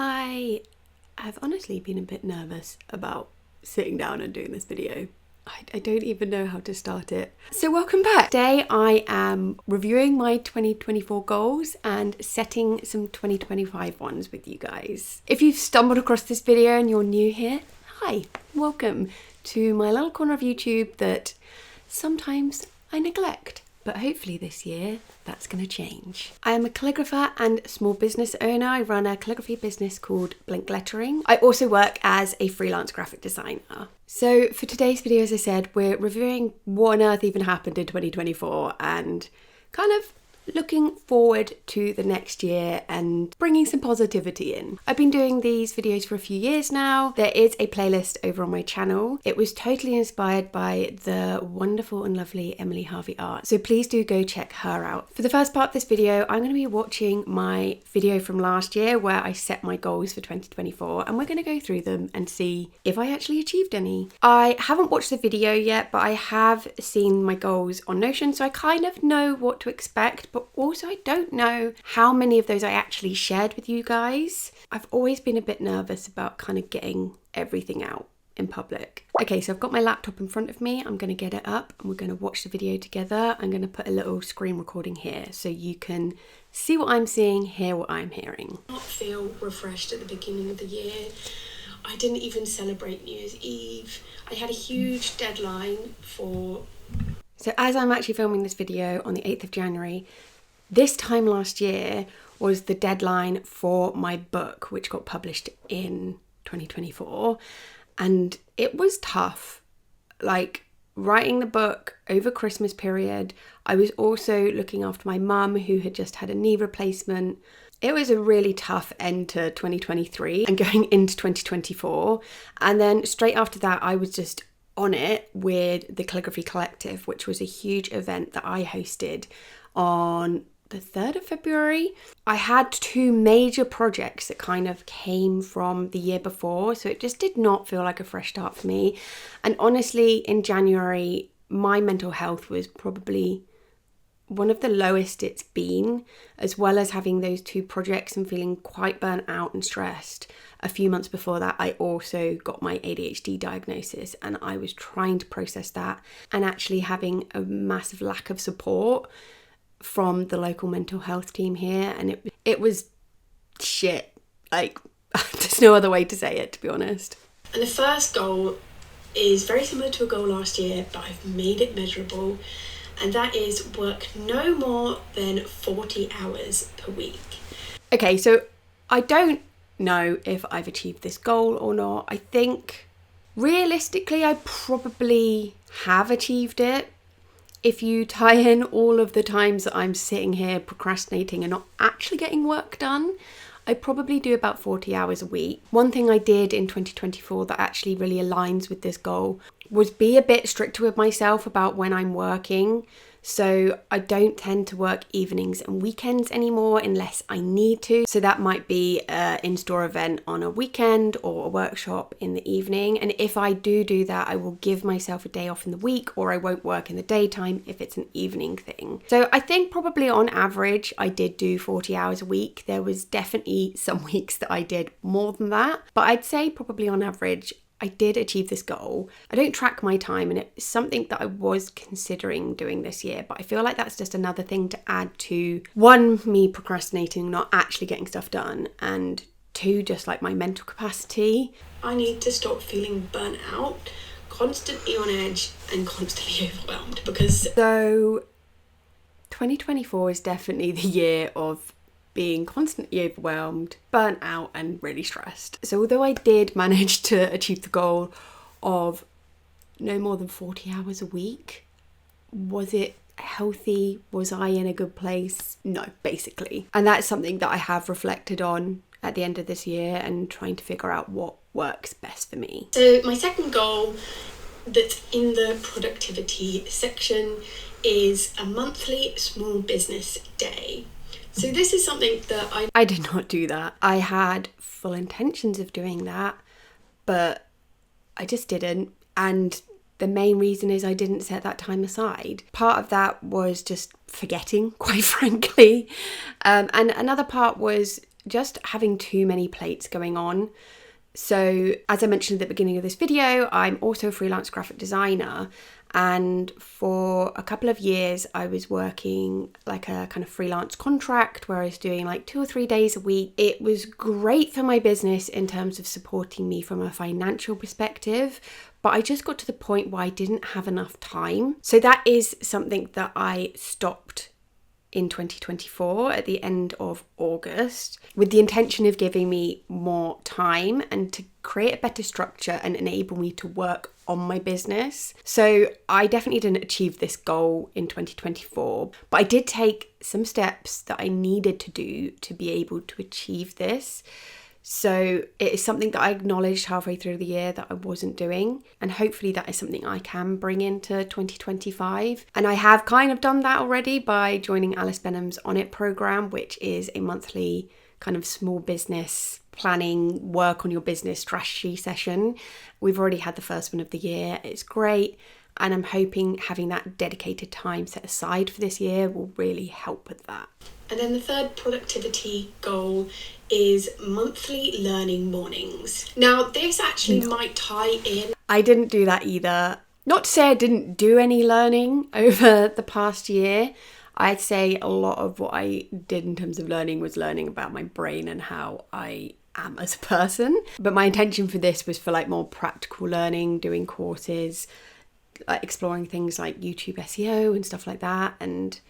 I have honestly been a bit nervous about sitting down and doing this video. I don't even know how to start it. So welcome back. Today I am reviewing my 2024 goals and setting some 2025 ones with you guys. If you've stumbled across this video and you're new here, hi, welcome to my little corner of YouTube that sometimes I neglect. But hopefully this year, that's going to change. I am a calligrapher and small business owner. I run a calligraphy business called Blink Lettering. I also work as a freelance graphic designer. So for today's video, as I said, we're reviewing what on earth even happened in 2024 and kind of looking forward to the next year and bringing some positivity in. I've been doing these videos for a few years now. There is a playlist over on my channel. It was totally inspired by the wonderful and lovely Emily Harvey Art, so please do go check her out. For the first part of this video, I'm going to be watching my video from last year where I set my goals for 2024, and we're going to go through them and see if I actually achieved any. I haven't watched the video yet, but I have seen my goals on Notion, so I kind of know what to expect, but also I don't know how many of those I actually shared with you guys. I've always been a bit nervous about kind of getting everything out in public. Okay, so I've got my laptop in front of me. I'm going to get it up and we're going to watch the video together. I'm going to put a little screen recording here so you can see what I'm seeing, hear what I'm hearing. I don't feel refreshed at the beginning of the year. I didn't even celebrate New Year's Eve. I had a huge deadline for... So as I'm actually filming this video on the 8th of January, this time last year was the deadline for my book, which got published in 2024. And it was tough, like writing the book over Christmas period. I was also looking after my mum who had just had a knee replacement. It was a really tough end to 2023 and going into 2024. And then straight after that, I was just on it with the Calligraphy Collective, which was a huge event that I hosted on the 3rd of February. I had two major projects that kind of came from the year before, so it just did not feel like a fresh start for me. And honestly, in January, my mental health was probably one of the lowest it's been, as well as having those two projects and feeling quite burnt out and stressed. A few months before that, I also got my ADHD diagnosis and I was trying to process that and actually having a massive lack of support from the local mental health team here, and it was shit. Like, there's no other way to say it, to be honest. And the first goal is very similar to a goal last year, but I've made it measurable, and that is work no more than 40 hours per week. Okay, so I don't know if I've achieved this goal or not. I think realistically I probably have achieved it. If you tie in all of the times that I'm sitting here procrastinating and not actually getting work done, I probably do about 40 hours a week. One thing I did in 2024 that actually really aligns with this goal was be a bit stricter with myself about when I'm working. So I don't tend to work evenings and weekends anymore unless I need to. So that might be an in-store event on a weekend or a workshop in the evening. And if I do that, I will give myself a day off in the week, or I won't work in the daytime if it's an evening thing. So I think probably on average, I did do 40 hours a week. There was definitely some weeks that I did more than that, but I'd say probably on average, I did achieve this goal. I don't track my time, and it's something that I was considering doing this year, but I feel like that's just another thing to add to, one, me procrastinating, not actually getting stuff done, and two, just like my mental capacity. I need to stop feeling burnt out, constantly on edge and constantly overwhelmed, because... So 2024 is definitely the year of being constantly overwhelmed, burnt out and really stressed. So although I did manage to achieve the goal of no more than 40 hours a week, was it healthy? Was I in a good place? No, basically. And that's something that I have reflected on at the end of this year and trying to figure out what works best for me. So my second goal that's in the productivity section is a monthly small business day. So this is something that I did not do that. I had full intentions of doing that, but I just didn't. And the main reason is I didn't set that time aside. Part of that was just forgetting, quite frankly. And another part was just having too many plates going on. So as I mentioned at the beginning of this video, I'm also a freelance graphic designer. And for a couple of years, I was working like a kind of freelance contract where I was doing like 2 or 3 days a week. It was great for my business in terms of supporting me from a financial perspective, but I just got to the point where I didn't have enough time. So that is something that I stopped in 2024 at the end of August with the intention of giving me more time and to create a better structure and enable me to work on my business. So I definitely didn't achieve this goal in 2024, but I did take some steps that I needed to do to be able to achieve this. So it is something that I acknowledged halfway through the year that I wasn't doing. And hopefully that is something I can bring into 2025. And I have kind of done that already by joining Alice Benham's On It program, which is a monthly kind of small business planning, work on your business strategy session. We've already had the first one of the year. It's great. And I'm hoping having that dedicated time set aside for this year will really help with that. And then the third productivity goal is monthly learning mornings. Now, this actually might tie in. I didn't do that either. Not to say I didn't do any learning over the past year. I'd say a lot of what I did in terms of learning was learning about my brain and how I am as a person. But my intention for this was for like more practical learning, doing courses, like exploring things like YouTube SEO and stuff like that. And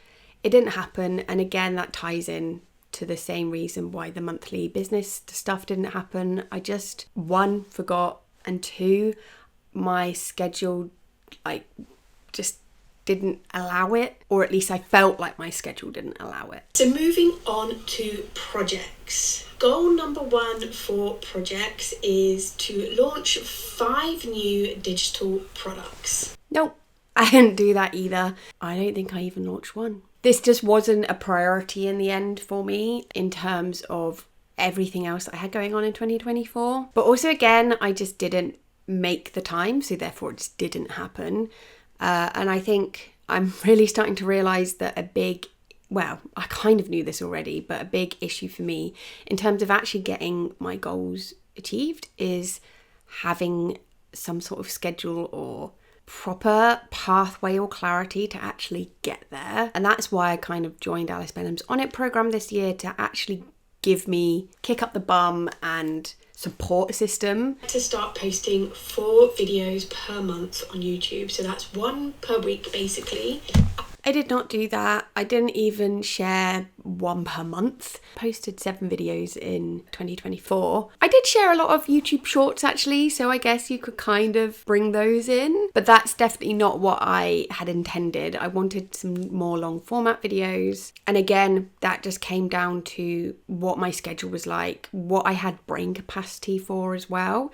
it didn't happen. And again, that ties in to the same reason why the monthly business stuff didn't happen. I just, 1, forgot, and 2, my schedule just didn't allow it, or at least I felt like my schedule didn't allow it. So moving on to projects. Goal number 1 for projects is to launch 5 new digital products. Nope, I didn't do that either. I don't think I even launched one. This just wasn't a priority in the end for me in terms of everything else that I had going on in 2024. But also again, I just didn't make the time, so therefore it just didn't happen. And I think I'm really starting to realise that I kind of knew this already, but a big issue for me in terms of actually getting my goals achieved is having some sort of schedule or proper pathway or clarity to actually get there. And that's why I kind of joined Alice Benham's On It program this year, to actually give me kick up the bum and support system to start posting 4 videos per month on YouTube. So that's 1 per week basically. I did not do that. I didn't even share 1 per month. Posted 7 videos in 2024. I did share a lot of YouTube shorts actually, so I guess you could kind of bring those in, but that's definitely not what I had intended. I wanted some more long format videos. And again, that just came down to what my schedule was like, what I had brain capacity for as well.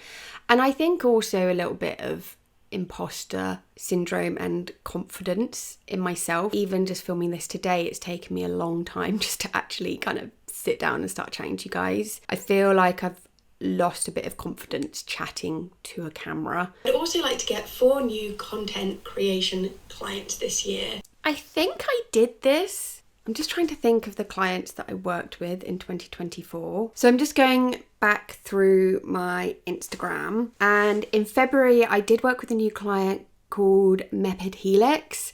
And I think also a little bit of imposter syndrome and confidence in myself. Even just filming this today, it's taken me a long time just to actually kind of sit down and start chatting to you guys. I feel like I've lost a bit of confidence chatting to a camera. I'd also like to get 4 new content creation clients this year. I think I did this. I'm just trying to think of the clients that I worked with in 2024. So I'm just going back through my Instagram, and in February I did work with a new client called Mepid Helix.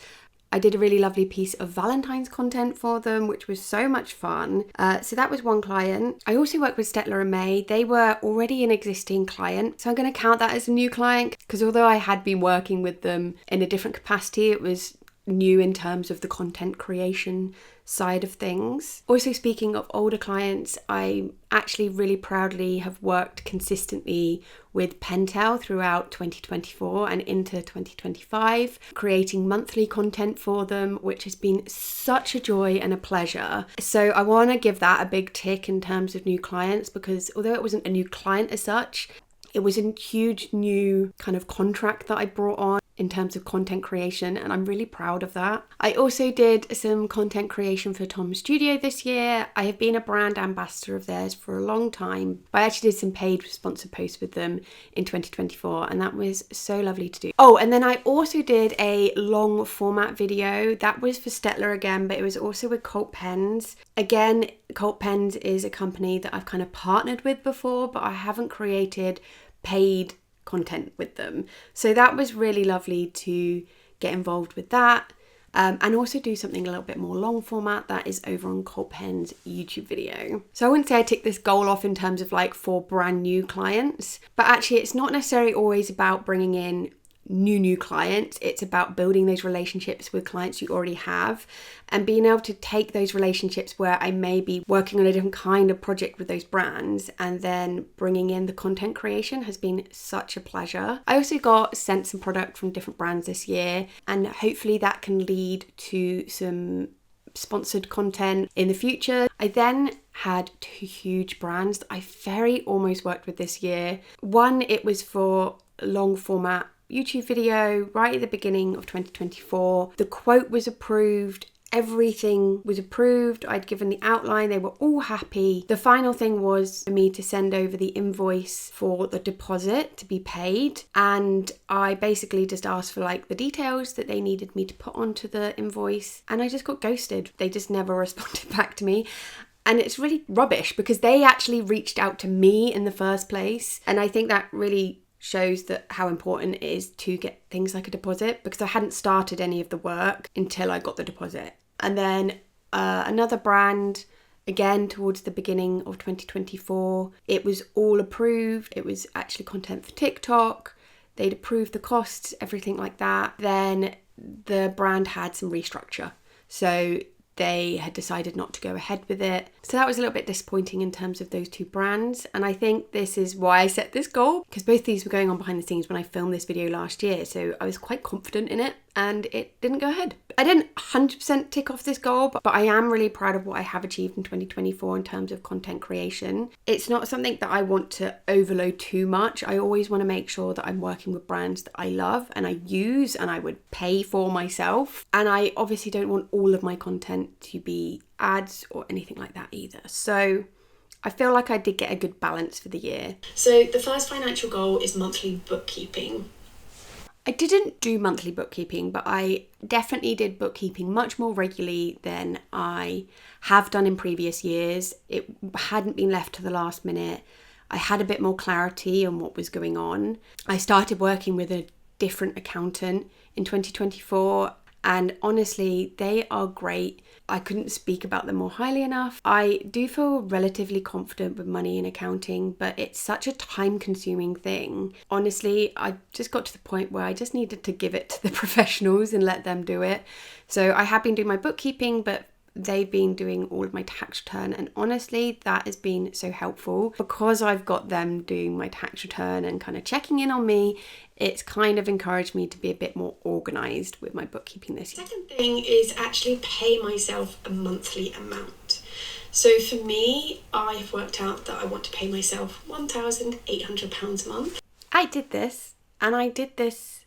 I did a really lovely piece of Valentine's content for them, which was so much fun. So that was one client. I also worked with Stetler and May. They were already an existing client, so I'm going to count that as a new client, because although I had been working with them in a different capacity, it was new in terms of the content creation side of things. Also, speaking of older clients, I actually really proudly have worked consistently with Pentel throughout 2024 and into 2025, creating monthly content for them, which has been such a joy and a pleasure. So I want to give that a big tick in terms of new clients, because although it wasn't a new client as such, it was a huge new kind of contract that I brought on in terms of content creation, and I'm really proud of that. I also did some content creation for Tom's Studio this year. I have been a brand ambassador of theirs for a long time, but I actually did some paid sponsored posts with them in 2024, and that was so lovely to do. Oh, and then I also did a long format video. That was for Stettler again, but it was also with Cult Pens. Again, Cult Pens is a company that I've kind of partnered with before, but I haven't created paid content with them. So that was really lovely to get involved with that, and also do something a little bit more long format that is over on Cult Pen's YouTube video. So I wouldn't say I tick this goal off in terms of like for brand new clients, but actually it's not necessarily always about bringing in new clients. It's about building those relationships with clients you already have and being able to take those relationships where I may be working on a different kind of project with those brands, and then bringing in the content creation has been such a pleasure. I also got sent some product from different brands this year, and hopefully that can lead to some sponsored content in the future. I then had 2 huge brands that I very almost worked with this year. One, it was for long format YouTube video right at the beginning of 2024. The quote was approved. Everything was approved. I'd given the outline. They were all happy. The final thing was for me to send over the invoice for the deposit to be paid. And I basically just asked for like the details that they needed me to put onto the invoice. And I just got ghosted. They just never responded back to me. And it's really rubbish because they actually reached out to me in the first place. And I think that really shows that how important it is to get things like a deposit, because I hadn't started any of the work until I got the deposit. And then another brand, again towards the beginning of 2024, it was all approved. It was actually content for TikTok. They'd approved the costs, everything like that. Then the brand had some restructure, so they had decided not to go ahead with it. So that was a little bit disappointing in terms of those 2 brands. And I think this is why I set this goal, because both these were going on behind the scenes when I filmed this video last year. So I was quite confident in it and it didn't go ahead. I didn't 100% tick off this goal, but I am really proud of what I have achieved in 2024 in terms of content creation. It's not something that I want to overload too much. I always want to make sure that I'm working with brands that I love and I use and I would pay for myself. And I obviously don't want all of my content to be ads or anything like that either. So I feel like I did get a good balance for the year. So the first financial goal is monthly bookkeeping. I didn't do monthly bookkeeping, but I definitely did bookkeeping much more regularly than I have done in previous years. It hadn't been left to the last minute. I had a bit more clarity on what was going on. I started working with a different accountant in 2024, and honestly, they are great. I couldn't speak about them more highly enough. I do feel relatively confident with money and accounting, but it's such a time-consuming thing. Honestly, I just got to the point where I just needed to give it to the professionals and let them do it. So I have been doing my bookkeeping, but they've been doing all of my tax return, and honestly that has been so helpful because I've got them doing my tax return and kind of checking in on me. It's kind of encouraged me to be a bit more organised with my bookkeeping this year. Second thing is actually pay myself a monthly amount. So for me, I've worked out that I want to pay myself £1,800 a month. I did this, and I did this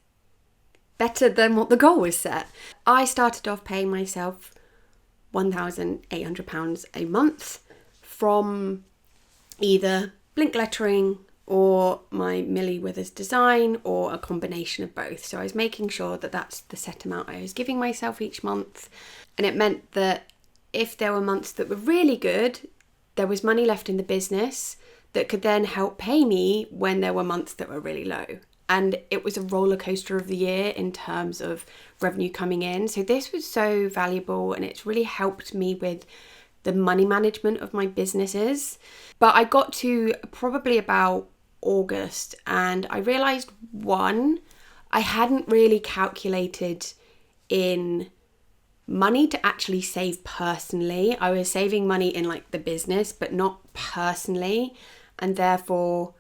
better than what the goal was set. I started off paying myself £1,800 a month from either Blink Lettering or my Millie Withers design, or a combination of both. So I was making sure that that's the set amount I was giving myself each month. And it meant that if there were months that were really good, there was money left in the business that could then help pay me when there were months that were really low. And it was a roller coaster of the year in terms of revenue coming in. So this was so valuable, and it's really helped me with the money management of my businesses. But I got to probably about August and I realised, one, I hadn't really calculated in money to actually save personally. I was saving money in like the business, but not personally. And therefore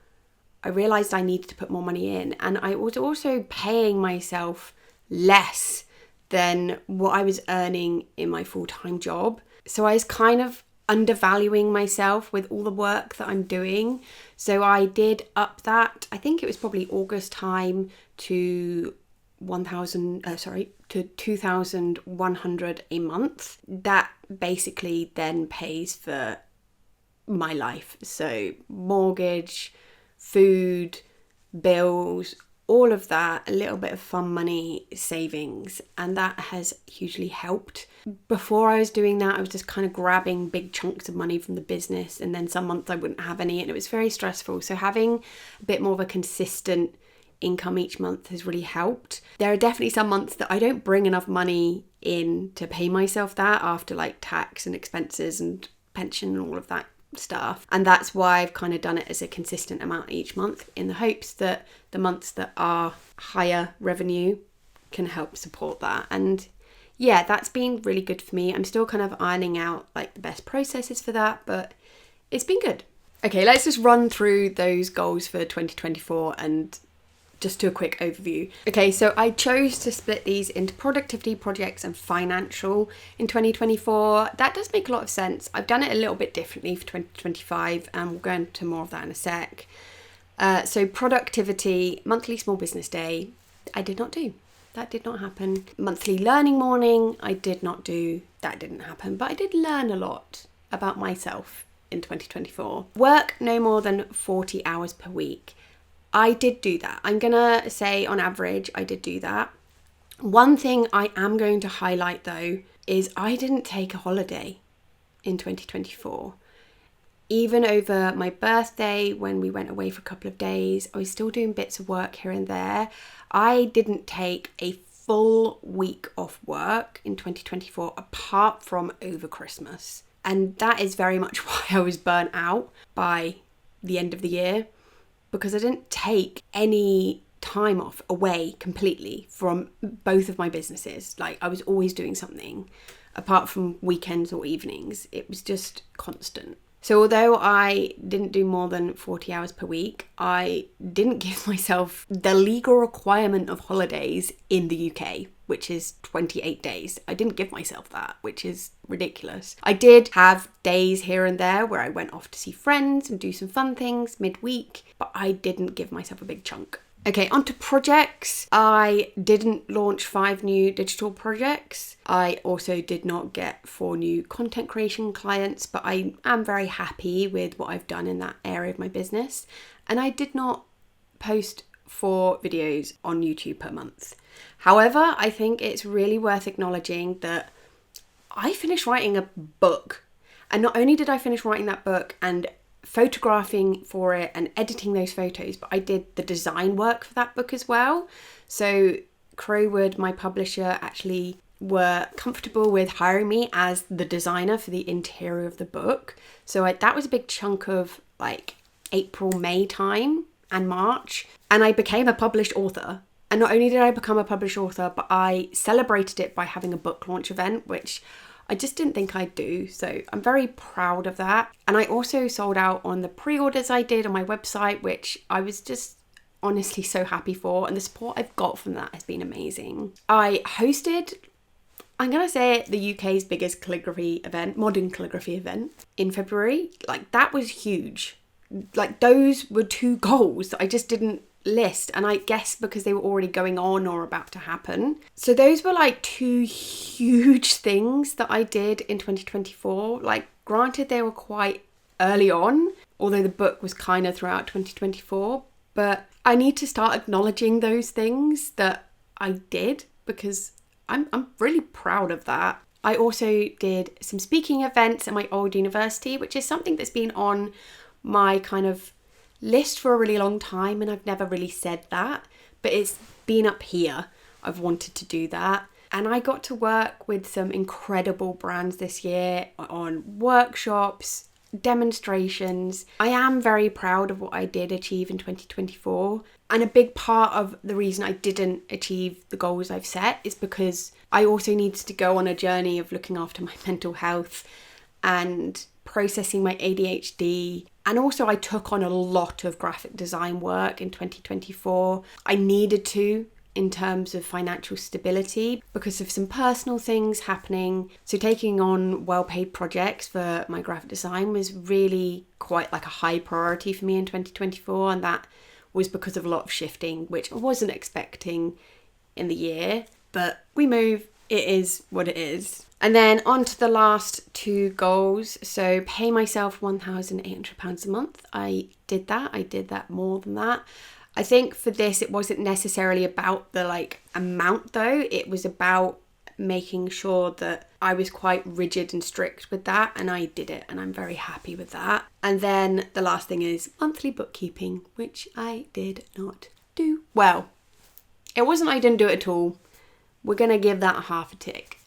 I realised I needed to put more money in. And I was also paying myself less than what I was earning in my full-time job. So I was kind of undervaluing myself with all the work that I'm doing. So I did up that, I think it was probably August time, to to 2,100 a month. That basically then pays for my life. So mortgage, food, bills, all of that, a little bit of fun money, savings, and that has hugely helped. Before I was doing that, I was just kind of grabbing big chunks of money from the business, and then some months I wouldn't have any, and it was very stressful. So having a bit more of a consistent income each month has really helped. There are definitely some months that I don't bring enough money in to pay myself that after like tax and expenses and pension and all of that stuff, and that's why I've kind of done it as a consistent amount each month, in the hopes that the months that are higher revenue can help support that. And yeah, that's been really good for me. I'm still kind of ironing out like the best processes for that, but it's been good. Okay, let's just run through those goals for 2024 and just do a quick overview. Okay, so I chose to split these into productivity projects and financial in 2024. That does make a lot of sense. I've done it a little bit differently for 2025, and we'll go into more of that in a sec. So productivity, monthly small business day, I did not do. That did not happen. Monthly learning morning, I did not do. That didn't happen. But I did learn a lot about myself in 2024. Work no more than 40 hours per week. I did do that. I'm gonna say on average, I did do that. One thing I am going to highlight though is I didn't take a holiday in 2024. Even over my birthday, when we went away for a couple of days, I was still doing bits of work here and there. I didn't take a full week off work in 2024 apart from over Christmas. And that is very much why I was burnt out by the end of the year, because I didn't take any time off away completely from both of my businesses. Like I was always doing something apart from weekends or evenings. It was just constant. So although I didn't do more than 40 hours per week, I didn't give myself the legal requirement of holidays in the UK, which is 28 days. I didn't give myself that, which is ridiculous. I did have days here and there where I went off to see friends and do some fun things midweek, but I didn't give myself a big chunk. Okay, onto projects. I didn't launch 5 new digital projects. I also did not get 4 new content creation clients, but I am very happy with what I've done in that area of my business. And I did not post 4 videos on YouTube per month. However, I think it's really worth acknowledging that I finished writing a book. And not only did I finish writing that book and photographing for it and editing those photos, but I did the design work for that book as well. So Crowwood, my publisher, actually were comfortable with hiring me as the designer for the interior of the book. So that was a big chunk of like April, May time and March. And I became a published author. And not only did I become a published author, but I celebrated it by having a book launch event, which I just didn't think I'd do. So I'm very proud of that. And I also sold out on the pre-orders I did on my website, which I was just honestly so happy for. And the support I've got from that has been amazing. I hosted, I'm going to say it, the UK's biggest calligraphy event, modern calligraphy event in February. Like that was huge. Like those were 2 goals that I just didn't list, and I guess because they were already going on or about to happen. So those were like 2 huge things that I did in 2024. Like granted, they were quite early on, although the book was kind of throughout 2024, but I need to start acknowledging those things that I did because I'm really proud of that. I also did some speaking events at my old university, which is something that's been on my kind of list for a really long time, and I've never really said that, but it's been up here. I've wanted to do that, and I got to work with some incredible brands this year on workshops, demonstrations. I am very proud of what I did achieve in 2024, and a big part of the reason I didn't achieve the goals I've set is because I also needed to go on a journey of looking after my mental health and processing my ADHD. And also I took on a lot of graphic design work in 2024. I needed to, in terms of financial stability, because of some personal things happening. So taking on well-paid projects for my graphic design was really quite like a high priority for me in 2024. And that was because of a lot of shifting, which I wasn't expecting in the year, but we move. It is what it is. And then on to the last two goals. So pay myself £1,800 a month. I did that. I did that more than that. I think for this, it wasn't necessarily about the amount though. It was about making sure that I was quite rigid and strict with that, and I did it, and I'm very happy with that. And then the last thing is monthly bookkeeping, which I did not do. Well, it wasn't I didn't do it at all. We're gonna give that a half a tick.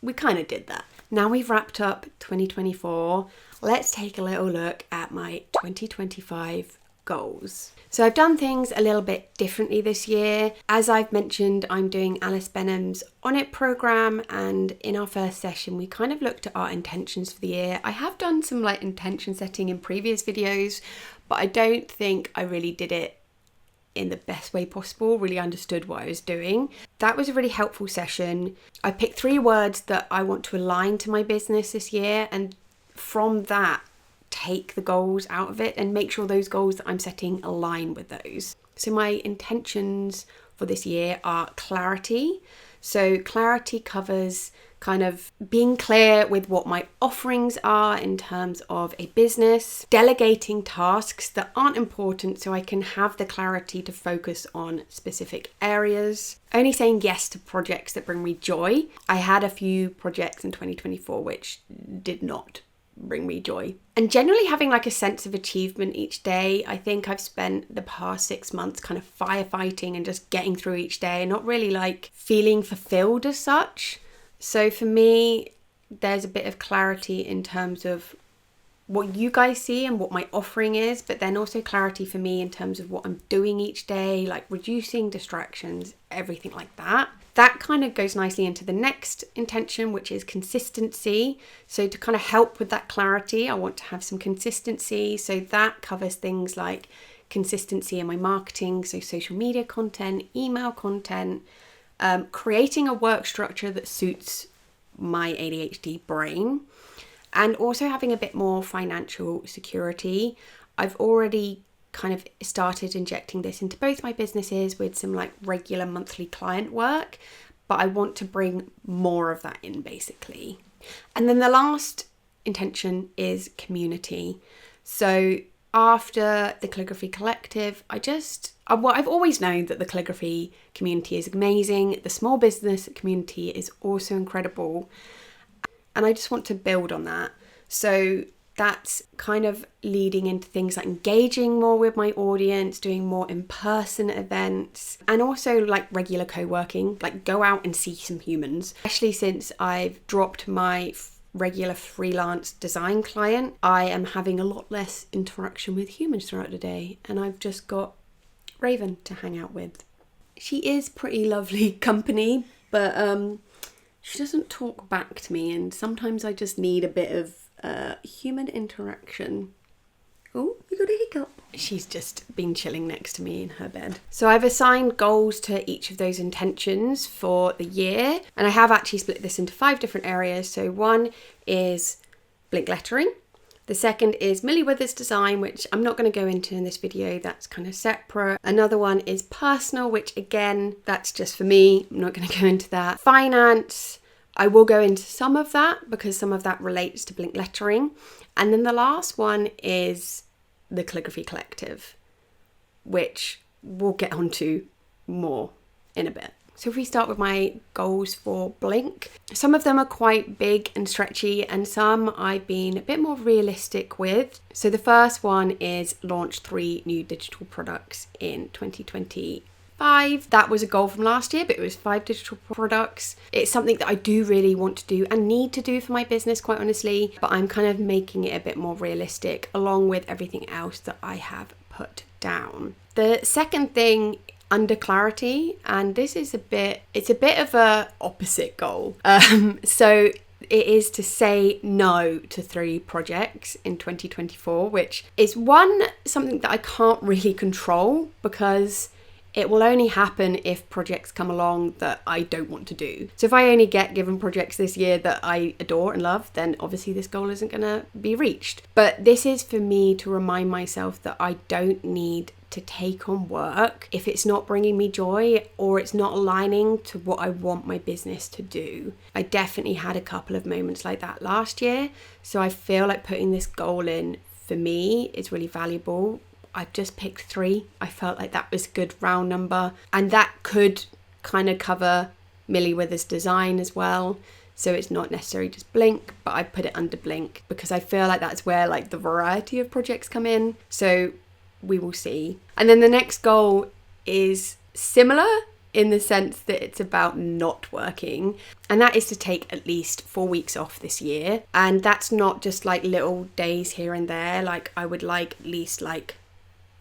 We kind of did that. Now we've wrapped up 2024, let's take a little look at my 2025 goals. So I've done things a little bit differently this year. As I've mentioned, I'm doing Alice Benham's On It program, and in our first session we kind of looked at our intentions for the year. I have done some intention setting in previous videos, but I don't think I really did it in the best way possible, really understood what I was doing. That was a really helpful session. I picked 3 words that I want to align to my business this year, and from that take the goals out of it and make sure those goals that I'm setting align with those. So my intentions for this year are clarity. So clarity covers kind of being clear with what my offerings are in terms of a business, delegating tasks that aren't important so I can have the clarity to focus on specific areas, only saying yes to projects that bring me joy. I had a few projects in 2024 which did not bring me joy. And generally having a sense of achievement each day. I think I've spent the past 6 months kind of firefighting and just getting through each day and not really feeling fulfilled as such. So for me, there's a bit of clarity in terms of what you guys see and what my offering is, but then also clarity for me in terms of what I'm doing each day, reducing distractions, everything like that. That kind of goes nicely into the next intention, which is consistency. So to kind of help with that clarity, I want to have some consistency. So that covers things like consistency in my marketing, so social media content, email content, creating a work structure that suits my ADHD brain, and also having a bit more financial security. I've already kind of started injecting this into both my businesses with some regular monthly client work, but I want to bring more of that in basically. And then the last intention is community. So after the Calligraphy Collective, I've always known that the calligraphy community is amazing. The small business community is also incredible. And I just want to build on that. So that's kind of leading into things like engaging more with my audience, doing more in-person events, and also regular co-working, go out and see some humans. Especially since I've dropped my regular freelance design client, I am having a lot less interaction with humans throughout the day, and I've just got Raven to hang out with. She is pretty lovely company, but she doesn't talk back to me, and sometimes I just need a bit of human interaction. Oh, you got a hiccup. She's just been chilling next to me in her bed. So I've assigned goals to each of those intentions for the year, and I have actually split this into 5 different areas. So one is blink lettering. The second is Millie Withers design, which I'm not going to go into in this video. That's kind of separate. Another one is personal, which again, that's just for me. I'm not going to go into that. Finance, I will go into some of that because some of that relates to blink lettering. And then the last one is the Calligraphy Collective, which we'll get onto more in a bit. So if we start with my goals for Blink, some of them are quite big and stretchy, and some I've been a bit more realistic with. So the first one is launch 3 new digital products in 2025. That was a goal from last year, but it was 5 digital products. It's something that I do really want to do and need to do for my business, quite honestly, but I'm kind of making it a bit more realistic along with everything else that I have put down. The second thing under clarity, and this is it's a bit of a opposite goal. So it is to say no to 3 projects in 2024, which is something that I can't really control because it will only happen if projects come along that I don't want to do. So if I only get given projects this year that I adore and love, then obviously this goal isn't going to be reached. But this is for me to remind myself that I don't need to take on work if it's not bringing me joy or it's not aligning to what I want my business to do. I definitely had a couple of moments like that last year, so I feel like putting this goal in for me is really valuable. I've just picked 3. I felt like that was a good round number, and that could kind of cover Millie Withers' design as well. So it's not necessarily just Blink, but I put it under Blink because I feel like that's where like the variety of projects come in. So we will see. And then the next goal is similar in the sense that it's about not working, and that is to take at least 4 weeks off this year. And that's not just like little days here and there. Like I would like at least like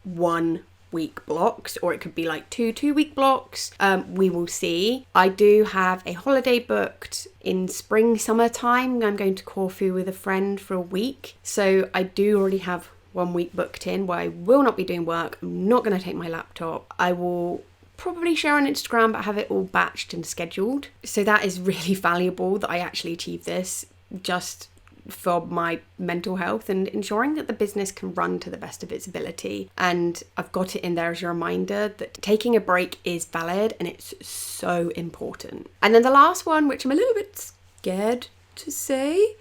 1 week blocks, or it could be like 2 week blocks. We will see. I do have a holiday booked in spring, summertime. I'm going to Corfu with a friend for a week. So I do already have 1 week booked in where I will not be doing work. I'm not going to take my laptop. I will probably share on Instagram, but have it all batched and scheduled. So that is really valuable that I actually achieve this just for my mental health and ensuring that the business can run to the best of its ability. And I've got it in there as a reminder that taking a break is valid and it's so important. And then the last one, which I'm a little bit scared to say,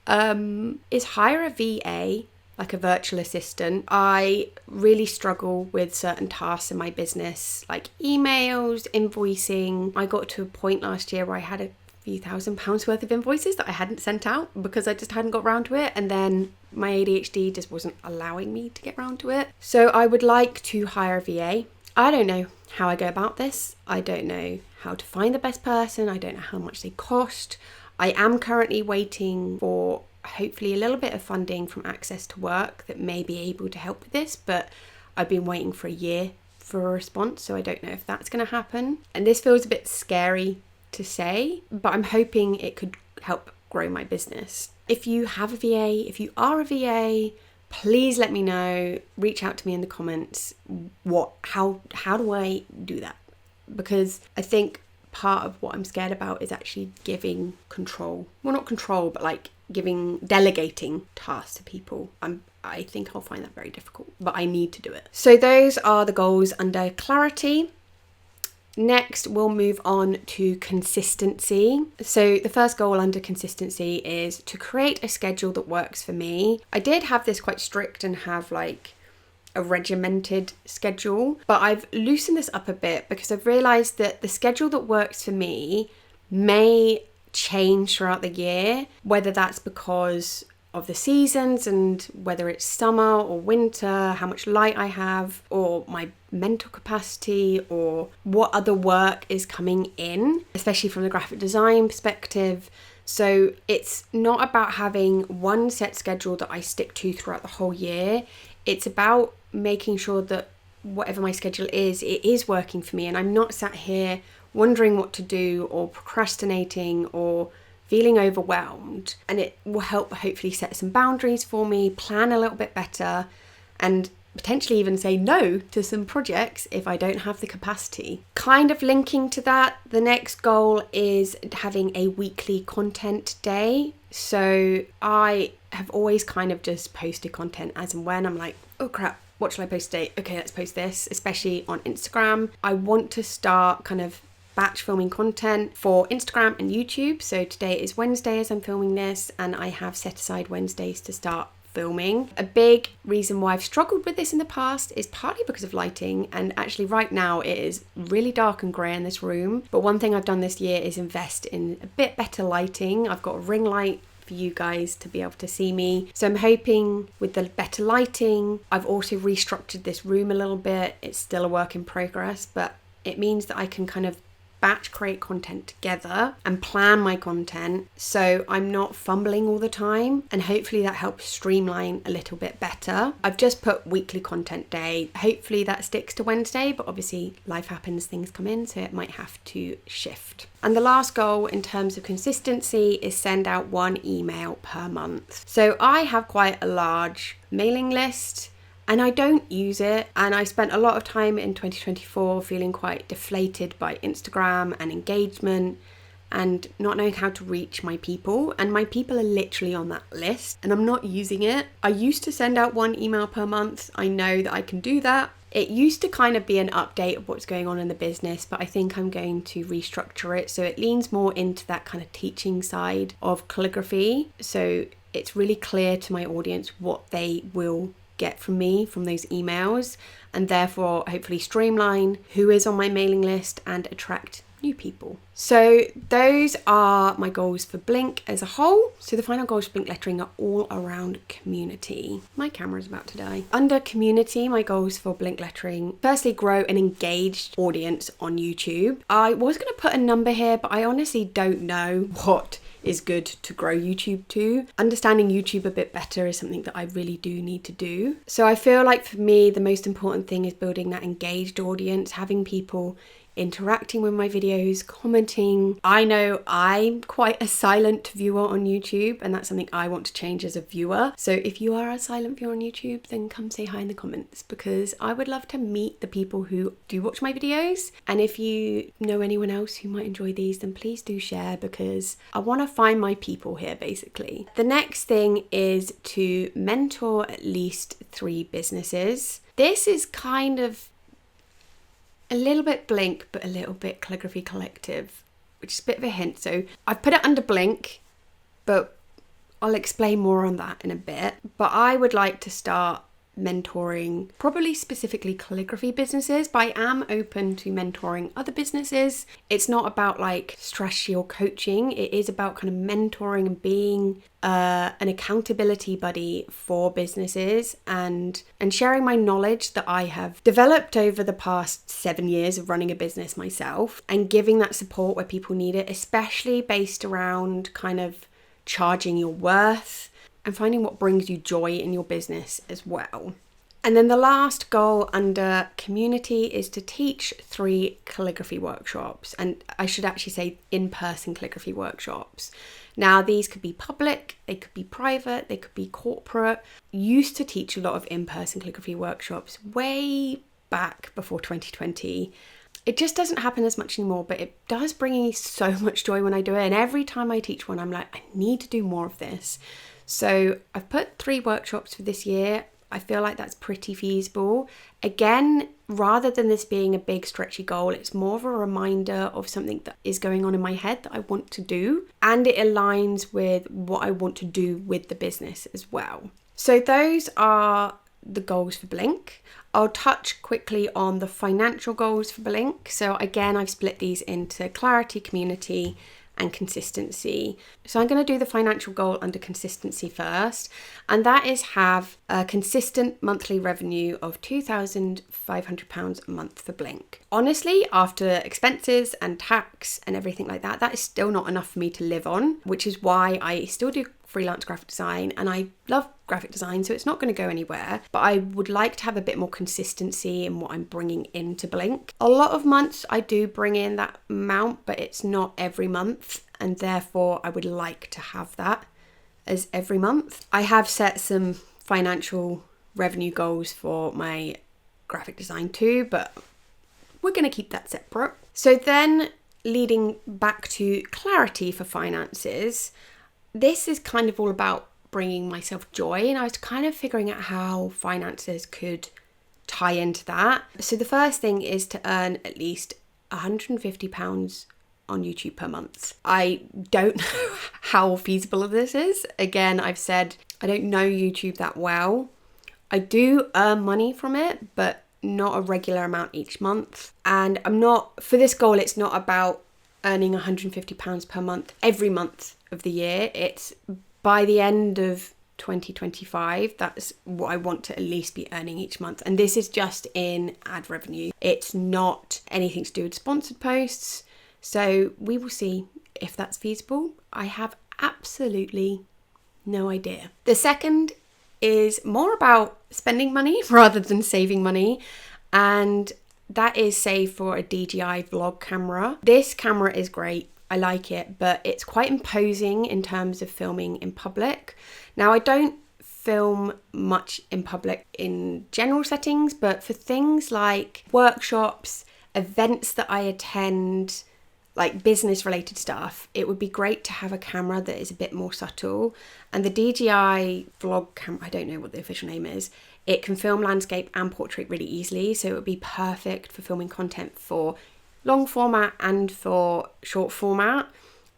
is hire a VA, like a virtual assistant. I really struggle with certain tasks in my business, like emails, invoicing. I got to a point last year where I had a few £1,000s worth of invoices that I hadn't sent out because I just hadn't got round to it, and then my ADHD just wasn't allowing me to get round to it. So I would like to hire a VA. I don't know how I go about this. I don't know how to find the best person. I don't know how much they cost. I am currently waiting for hopefully a little bit of funding from Access to Work that may be able to help with this, but I've been waiting for a year for a response, so I don't know if that's going to happen. And this feels a bit scary to say, but I'm hoping it could help grow my business. If you have a VA, if you are a VA, please let me know. Reach out to me in the comments. How do I do that? Because I think part of what I'm scared about is actually giving control. Well, not control, but like delegating tasks to people. I think I'll find that very difficult, but I need to do it. So those are the goals under clarity. Next, we'll move on to consistency. So the first goal under consistency is to create a schedule that works for me. I did have this quite strict and have like a regimented schedule, but I've loosened this up a bit because I've realised that the schedule that works for me may change throughout the year, whether that's because of the seasons and whether it's summer or winter, how much light I have, or my mental capacity, or what other work is coming in, especially from the graphic design perspective. So it's not about having one set schedule that I stick to throughout the whole year. It's about making sure that whatever my schedule is, it is working for me, and I'm not sat here wondering what to do or procrastinating or feeling overwhelmed. And it will help hopefully set some boundaries for me, plan a little bit better, and potentially even say no to some projects if I don't have the capacity. Kind of linking to that, the next goal is having a weekly content day. So I have always kind of just posted content as and when. I'm like, oh crap, what should I post today? Okay, let's post this, especially on Instagram. I want to start kind of batch filming content for Instagram and YouTube. So today is Wednesday as I'm filming this, and I have set aside Wednesdays to start filming. A big reason why I've struggled with this in the past is partly because of lighting, and actually right now it is really dark and grey in this room. But one thing I've done this year is invest in a bit better lighting. I've got a ring light for you guys to be able to see me. So I'm hoping with the better lighting, I've also restructured this room a little bit. It's still a work in progress, but it means that I can kind of batch create content together and plan my content so I'm not fumbling all the time, and hopefully that helps streamline a little bit better. I've just put weekly content day. Hopefully that sticks to Wednesday, but obviously life happens, things come in, so it might have to shift. And the last goal in terms of consistency is send out 1 email per month. So I have quite a large mailing list. and I don't use it. And I spent a lot of time in 2024 feeling quite deflated by Instagram and engagement and not knowing how to reach my people. And my people are literally on that list and I'm not using it. I used to send out 1 email per month. I know that I can do that. It used to kind of be an update of what's going on in the business, but I think I'm going to restructure it so it leans more into that kind of teaching side of calligraphy. So it's really clear to my audience what they will get from me from those emails, and therefore hopefully streamline who is on my mailing list and attract new people. So those are my goals for Blink as a whole. So the final goals for Blink Lettering are all around community. My camera's about to die. Under community, my goals for Blink Lettering, firstly, grow an engaged audience on YouTube. I was going to put a number here, but I honestly don't know what is good to grow YouTube to. Understanding YouTube a bit better is something that I really do need to do. So I feel like for me, the most important thing is building that engaged audience, having people interacting with my videos, commenting. I know I'm quite a silent viewer on YouTube, and that's something I want to change as a viewer. So if you are a silent viewer on YouTube, then come say hi in the comments, because I would love to meet the people who do watch my videos. And if you know anyone else who might enjoy these, then please do share, because I want to find my people here basically. The next thing is to mentor at least 3 businesses. This is kind of a little bit Blink, but a little bit Calligraphy Collective, which is a bit of a hint. So I've put it under Blink, but I'll explain more on that in a bit. But I would like to start mentoring probably specifically calligraphy businesses, but I am open to mentoring other businesses. It's not about like strategy or coaching. It is about kind of mentoring and being an accountability buddy for businesses and sharing my knowledge that I have developed over the past 7 years of running a business myself, and giving that support where people need it, especially based around kind of charging your worth and finding what brings you joy in your business as well. And then the last goal under community is to teach 3 calligraphy workshops, and I should actually say in-person calligraphy workshops. Now these could be public, they could be private, they could be corporate. Used to teach a lot of in-person calligraphy workshops way back before 2020. It just doesn't happen as much anymore, but it does bring me so much joy when I do it. And every time I teach one, I'm like, I need to do more of this. So I've put 3 workshops for this year. I feel like that's pretty feasible. Again, rather than this being a big stretchy goal, it's more of a reminder of something that is going on in my head that I want to do. And it aligns with what I want to do with the business as well. So those are the goals for Blink. I'll touch quickly on the financial goals for Blink. So again, I've split these into clarity, community, and consistency. So I'm going to do the financial goal under consistency first, and that is have a consistent monthly revenue of £2,500 a month for Blink. Honestly, after expenses and tax and everything like that, that is still not enough for me to live on, which is why I still do freelance graphic design, and I love graphic design, so it's not going to go anywhere, but I would like to have a bit more consistency in what I'm bringing into Blink. A lot of months I do bring in that amount, but it's not every month, and therefore I would like to have that as every month. I have set some financial revenue goals for my graphic design too, but we're going to keep that separate. So then leading back to clarity for finances, this is kind of all about bringing myself joy, and I was kind of figuring out how finances could tie into that. So the first thing is to earn at least £150 on YouTube per month. I don't know how feasible this is. Again, I've said I don't know YouTube that well. I do earn money from it, but not a regular amount each month. And for this goal, it's not about earning £150 per month every month of the year. It's by the end of 2025, that's what I want to at least be earning each month. And this is just in ad revenue. It's not anything to do with sponsored posts. So we will see if that's feasible. I have absolutely no idea. The second is more about spending money rather than saving money. And that is save for a DJI vlog camera. This camera is great. I like it, but it's quite imposing in terms of filming in public. Now, I don't film much in public in general settings, but for things like workshops, events that I attend, like business related stuff, it would be great to have a camera that is a bit more subtle. And the DJI vlog camera, I don't know what the official name is, it can film landscape and portrait really easily, so it would be perfect for filming content for long format and for short format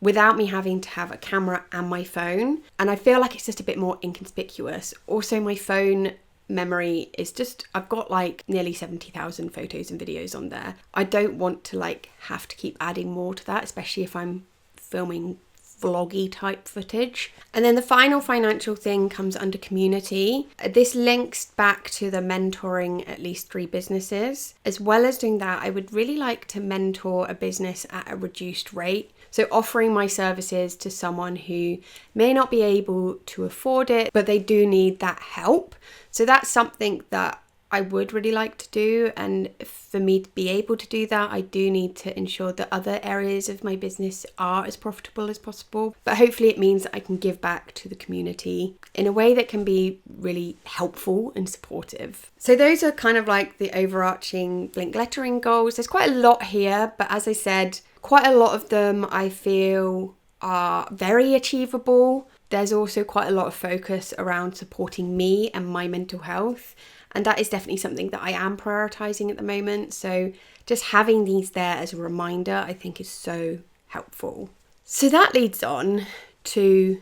without me having to have a camera and my phone. And I feel like it's just a bit more inconspicuous. Also, my phone memory is just, I've got like nearly 70,000 photos and videos on there. I don't want to like have to keep adding more to that, especially if I'm filming vloggy type footage. And then the final financial thing comes under community. This links back to the mentoring at least 3 businesses. As well as doing that, I would really like to mentor a business at a reduced rate. So offering my services to someone who may not be able to afford it, but they do need that help. So that's something that I would really like to do. And for me to be able to do that, I do need to ensure that other areas of my business are as profitable as possible. But hopefully it means that I can give back to the community in a way that can be really helpful and supportive. So those are kind of like the overarching Blink lettering goals. There's quite a lot here, but as I said, quite a lot of them I feel are very achievable. There's also quite a lot of focus around supporting me and my mental health. And that is definitely something that I am prioritizing at the moment. So just having these there as a reminder, I think is so helpful. So that leads on to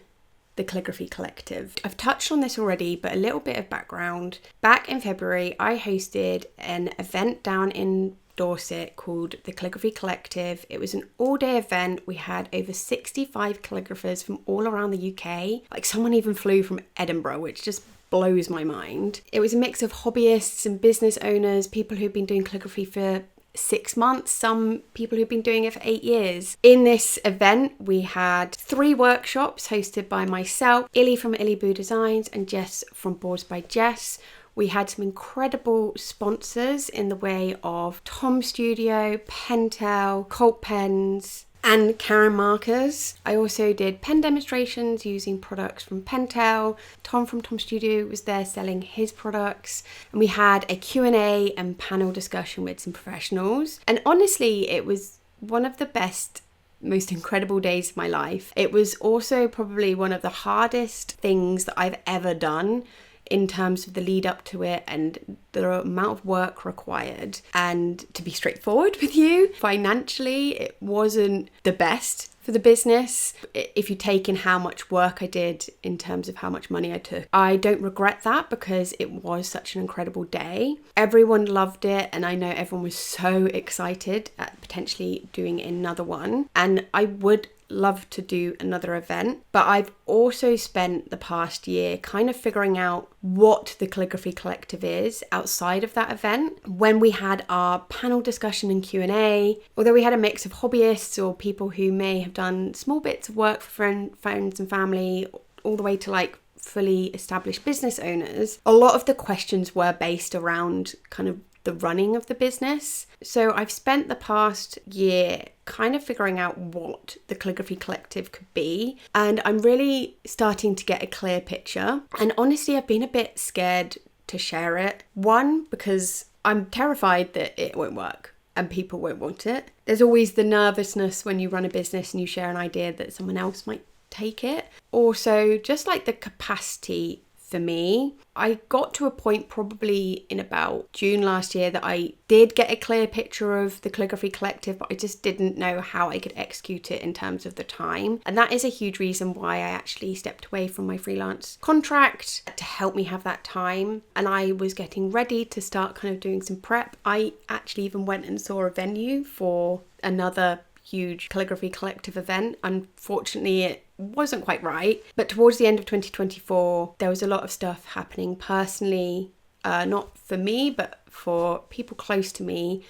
the Calligraphy Collective. I've touched on this already, but a little bit of background. Back in February, I hosted an event down in Dorset called the Calligraphy Collective. It was an all-day event. We had over 65 calligraphers from all around the UK. Like someone even flew from Edinburgh, which just blows my mind. It was a mix of hobbyists and business owners, people who've been doing calligraphy for 6 months, some people who've been doing it for 8 years. In this event, we had 3 workshops hosted by myself, Illy from Illy Boo Designs, and Jess from Boards by Jess. We had some incredible sponsors in the way of Tom Studio, Pentel, Colt Pens, and Karen Markers. I also did pen demonstrations using products from Pentel. Tom from Tom Studio was there selling his products. And we had a Q&A and panel discussion with some professionals. And honestly, it was one of the best, most incredible days of my life. It was also probably one of the hardest things that I've ever done in terms of the lead up to it and the amount of work required. And to be straightforward with you, financially, it wasn't the best for the business. If you take in how much work I did in terms of how much money I took, I don't regret that because it was such an incredible day. Everyone loved it, and I know everyone was so excited at potentially doing another one. And I would love to do another event, but I've also spent the past year kind of figuring out what the Calligraphy Collective is outside of that event. When we had our panel discussion and Q&A, although we had a mix of hobbyists or people who may have done small bits of work for friends and family, all the way to like fully established business owners, a lot of the questions were based around kind of the running of the business. So I've spent the past year kind of figuring out what the Calligraphy Collective could be, and I'm really starting to get a clear picture. And honestly, I've been a bit scared to share it. One, because I'm terrified that it won't work and people won't want it. There's always the nervousness when you run a business and you share an idea that someone else might take it. Also, just like the capacity for me, I got to a point probably in about June last year that I did get a clear picture of the Calligraphy Collective, but I just didn't know how I could execute it in terms of the time. And that is a huge reason why I actually stepped away from my freelance contract to help me have that time. And I was getting ready to start kind of doing some prep. I actually even went and saw a venue for another huge Calligraphy Collective event. Unfortunately, it wasn't quite right, but towards the end of 2024 there was a lot of stuff happening personally, not for me but for people close to me,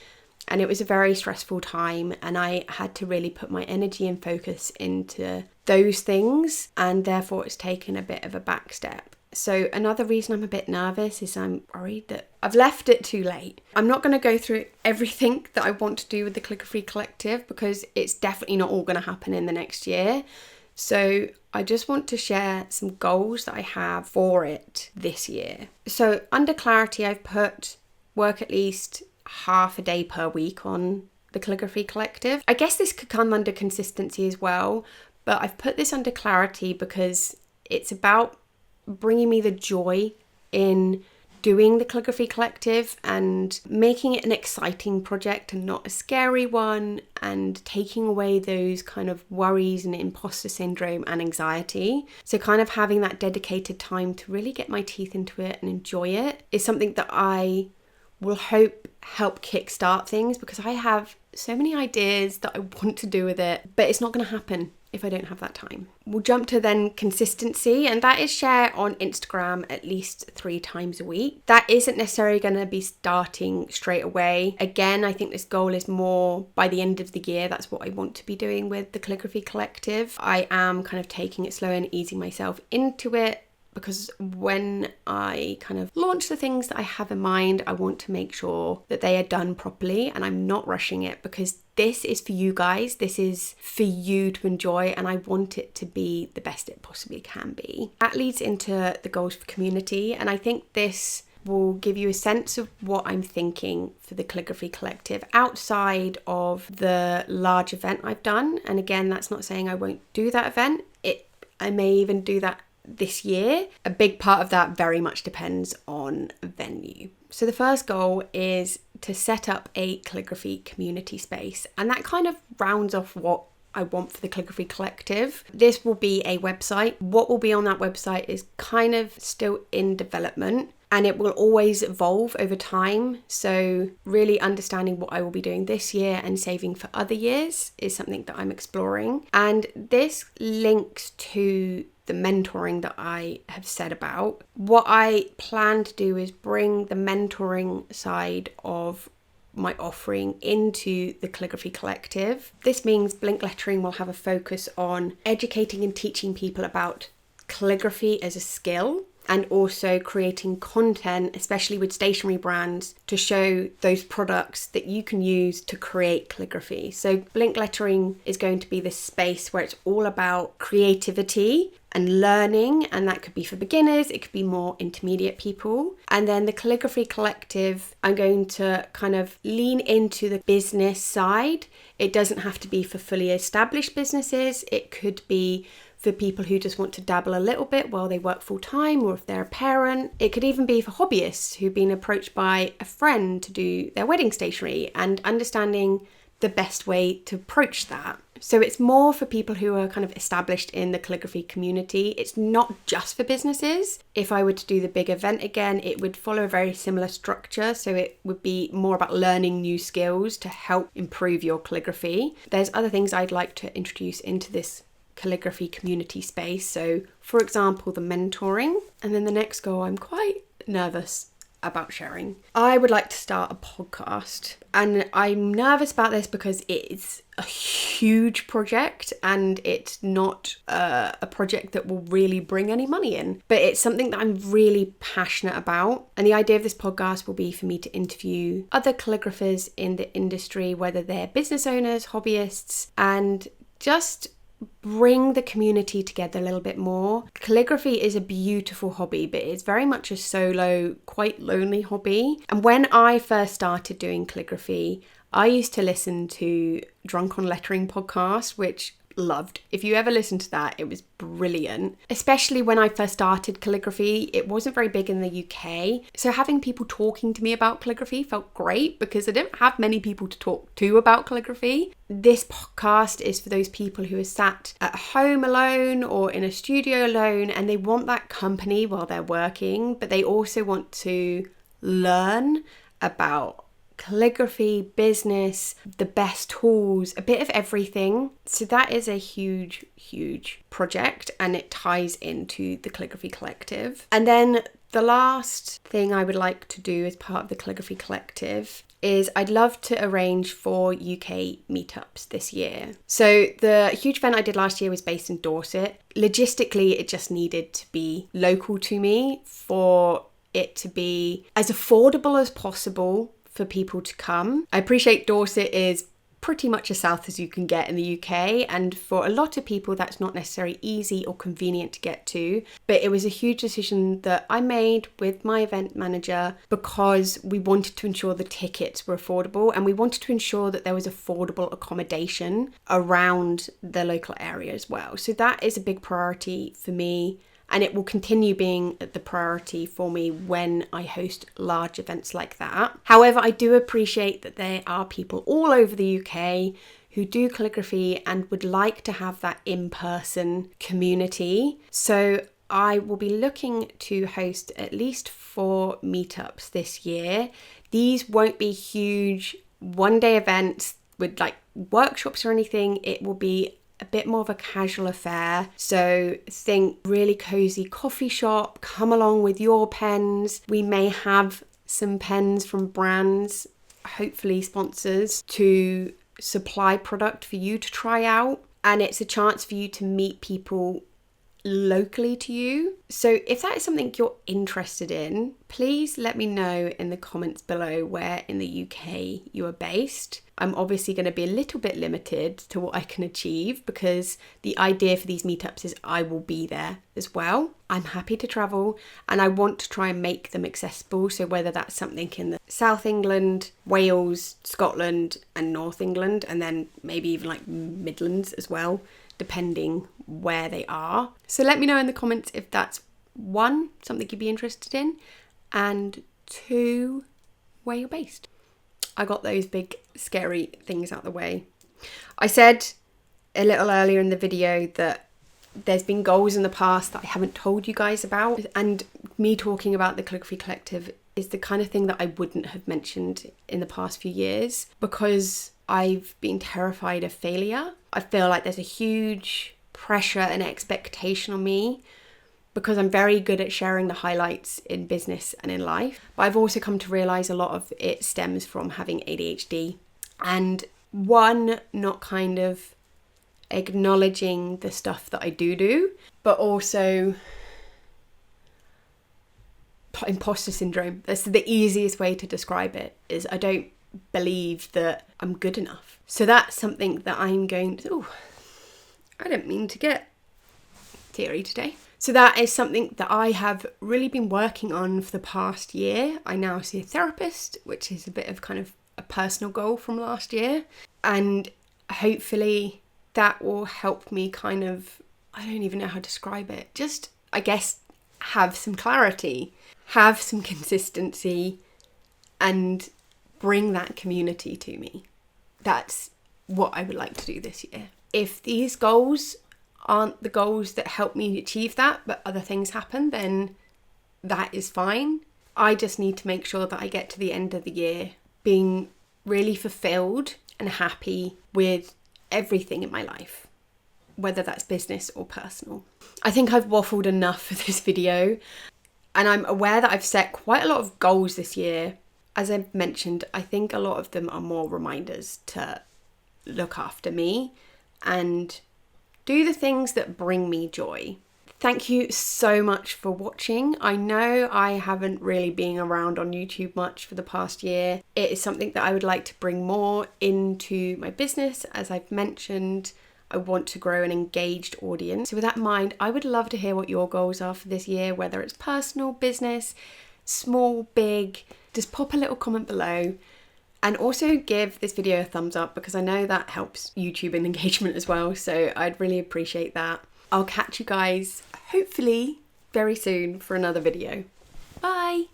and it was a very stressful time, and I had to really put my energy and focus into those things, and therefore it's taken a bit of a back step. So another reason I'm a bit nervous is I'm worried that I've left it too late. I'm not going to go through everything that I want to do with the Calligraphy Collective because it's definitely not all going to happen in the next year. So I just want to share some goals that I have for it this year. So under clarity, I've put work at least half a day per week on the Calligraphy Collective. I guess this could come under consistency as well, but I've put this under clarity because it's about bringing me the joy in doing the Calligraphy Collective and making it an exciting project and not a scary one, and taking away those kind of worries and imposter syndrome and anxiety. So kind of having that dedicated time to really get my teeth into it and enjoy it is something that I will hope help kickstart things, because I have so many ideas that I want to do with it, but it's not going to happen if I don't have that time. We'll jump to then consistency, and that is share on Instagram at least 3 times a week. That isn't necessarily going to be starting straight away. Again, I think this goal is more by the end of the year. That's what I want to be doing with the Calligraphy Collective. I am kind of taking it slow and easing myself into it, because when I kind of launch the things that I have in mind, I want to make sure that they are done properly and I'm not rushing it, because this is for you guys. This is for you to enjoy, and I want it to be the best it possibly can be. That leads into the goals for community, and I think this will give you a sense of what I'm thinking for the Calligraphy Collective outside of the large event I've done. And again, that's not saying I won't do that event. I may even do that this year. A big part of that very much depends on venue. So the first goal is to set up a calligraphy community space, and that kind of rounds off what I want for the Calligraphy Collective. This will be a website. What will be on that website is kind of still in development, and it will always evolve over time. So really understanding what I will be doing this year and saving for other years is something that I'm exploring. And this links to the mentoring that I have said about. What I plan to do is bring the mentoring side of my offering into the Calligraphy Collective. This means Blink Lettering will have a focus on educating and teaching people about calligraphy as a skill, and also creating content, especially with stationery brands, to show those products that you can use to create calligraphy. So Blink Lettering is going to be this space where it's all about creativity and learning, and that could be for beginners, it could be more intermediate people. And then the Calligraphy Collective, I'm going to kind of lean into the business side. It doesn't have to be for fully established businesses. It could be for people who just want to dabble a little bit while they work full time, or if they're a parent. It could even be for hobbyists who've been approached by a friend to do their wedding stationery, and understanding the best way to approach that. So it's more for people who are kind of established in the calligraphy community. It's not just for businesses. If I were to do the big event again, it would follow a very similar structure. So it would be more about learning new skills to help improve your calligraphy. There's other things I'd like to introduce into this calligraphy community space. So for example, the mentoring. And then the next goal, I'm quite nervous about sharing. I would like to start a podcast, and I'm nervous about this because it's a huge project and it's not a project that will really bring any money in, but it's something that I'm really passionate about. And the idea of this podcast will be for me to interview other calligraphers in the industry, whether they're business owners, hobbyists, and just bring the community together a little bit more. Calligraphy is a beautiful hobby, but it's very much a solo, quite lonely hobby. And when I first started doing calligraphy, I used to listen to Drunk on Lettering podcast, which loved. If you ever listened to that, it was brilliant. Especially when I first started calligraphy, it wasn't very big in the UK. So having people talking to me about calligraphy felt great, because I didn't have many people to talk to about calligraphy. This podcast is for those people who are sat at home alone or in a studio alone, and they want that company while they're working, but they also want to learn about calligraphy, business, the best tools, a bit of everything. So that is a huge, huge project, and it ties into the Calligraphy Collective. And then the last thing I would like to do as part of the Calligraphy Collective is I'd love to arrange 4 UK meetups this year. So the huge event I did last year was based in Dorset. Logistically, it just needed to be local to me for it to be as affordable as possible for people to come. I appreciate Dorset is pretty much as south as you can get in the UK, and for a lot of people that's not necessarily easy or convenient to get to, but it was a huge decision that I made with my event manager because we wanted to ensure the tickets were affordable, and we wanted to ensure that there was affordable accommodation around the local area as well. So that is a big priority for me, and it will continue being the priority for me when I host large events like that. However, I do appreciate that there are people all over the UK who do calligraphy and would like to have that in-person community. So I will be looking to host at least 4 meetups this year. These won't be huge one-day events with like workshops or anything. It will be a bit more of a casual affair. So think really cozy coffee shop, come along with your pens. We may have some pens from brands, hopefully sponsors, to supply product for you to try out. And it's a chance for you to meet people locally to you. So if that is something you're interested in, please let me know in the comments below where in the UK you are based. I'm obviously going to be a little bit limited to what I can achieve because the idea for these meetups is I will be there as well. I'm happy to travel and I want to try and make them accessible. So whether that's something in the South England, Wales, Scotland and North England, and then maybe even like Midlands as well, depending where they are. So let me know in the comments if that's 1, something you'd be interested in, and 2, where you're based. I got those big scary things out the way. I said a little earlier in the video that there's been goals in the past that I haven't told you guys about, and me talking about the Calligraphy Collective is the kind of thing that I wouldn't have mentioned in the past few years because I've been terrified of failure. I feel like there's a huge pressure and expectation on me because I'm very good at sharing the highlights in business and in life. But I've also come to realise a lot of it stems from having ADHD and not kind of acknowledging the stuff that I do, but also imposter syndrome. That's the easiest way to describe it, is I don't believe that I'm good enough. So that's something that I'm going to, I don't mean to get teary today. So that is something that I have really been working on for the past year. I now see a therapist, which is a bit of kind of a personal goal from last year. And hopefully that will help me kind of, I don't even know how to describe it, just, I guess, have some clarity, have some consistency, and bring that community to me. That's what I would like to do this year. If these goals aren't the goals that help me achieve that, but other things happen, then that is fine. I just need to make sure that I get to the end of the year being really fulfilled and happy with everything in my life, whether that's business or personal. I think I've waffled enough for this video, and I'm aware that I've set quite a lot of goals this year. As I've mentioned, I think a lot of them are more reminders to look after me and do the things that bring me joy. Thank you so much for watching. I know I haven't really been around on YouTube much for the past year. It is something that I would like to bring more into my business. As I've mentioned, I want to grow an engaged audience. So with that in mind, I would love to hear what your goals are for this year, whether it's personal, business, small, big. Just pop a little comment below. And also give this video a thumbs up because I know that helps YouTube and engagement as well. So I'd really appreciate that. I'll catch you guys hopefully very soon for another video. Bye.